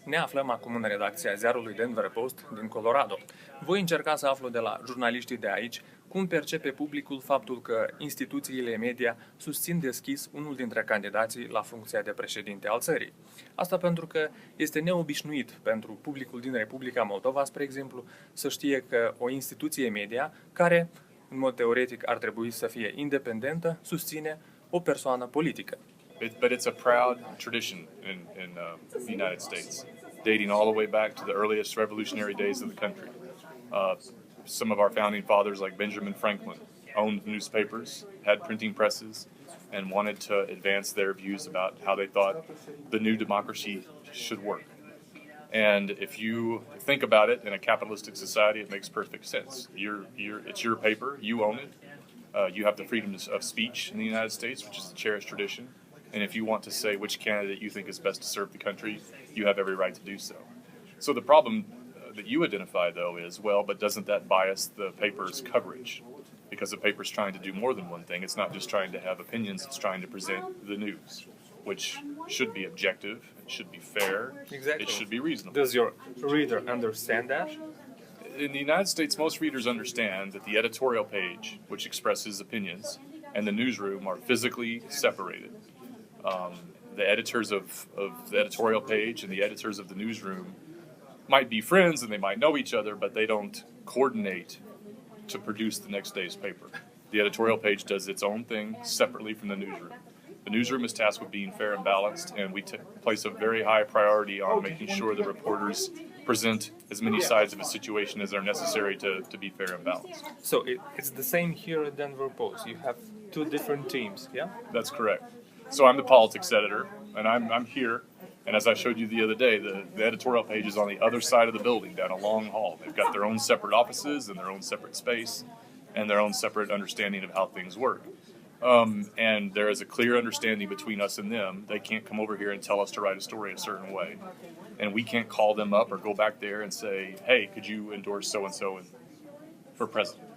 Ne aflăm acum în redacția ziarului Denver Post din Colorado. Voi încerca să aflu de la jurnaliștii de aici cum percepe publicul faptul că instituțiile media susțin deschis unul dintre candidații la funcția de președinte al țării. Asta pentru că este neobișnuit pentru publicul din Republica Moldova, spre exemplu, să știe că o instituție media, care, în mod teoretic, ar trebui să fie independentă, susține o persoană politică. But it's a proud tradition in the United States, dating all the way back to the earliest revolutionary days of the country. Some of our founding fathers, like Benjamin Franklin, owned newspapers, had printing presses, and wanted to advance their views about how they thought the new democracy should work. And if you think about it, in a capitalistic society, it makes perfect sense. It's your paper, you own it. You have the freedom of speech in the United States, which is a cherished tradition. And if you want to say which candidate you think is best to serve the country, you have every right to do so. So the problem that you identify, though, is, well, but doesn't that bias the paper's coverage? Because the paper's trying to do more than one thing. It's not just trying to have opinions, it's trying to present the news, which should be objective, it should be fair, Exactly. It should be reasonable. Does your reader understand that? In the United States, most readers understand that the editorial page, which expresses opinions, and the newsroom are physically separated. The editors of the editorial page and the editors of the newsroom might be friends and they might know each other, but they don't coordinate to produce the next day's paper. The editorial page does its own thing separately from the newsroom. The newsroom is tasked with being fair and balanced, and we place a very high priority on making sure the reporters present as many sides of a situation as are necessary to be fair and balanced. So it's the same here at Denver Post. You have two different teams, yeah? That's correct. So I'm the politics editor, and I'm here. And as I showed you the other day, the editorial page is on the other side of the building, down a long hall. They've got their own separate offices and their own separate space and their own separate understanding of how things work. And there is a clear understanding between us and them. They can't come over here and tell us to write a story a certain way. And we can't call them up or go back there and say, hey, could you endorse so-and-so for president?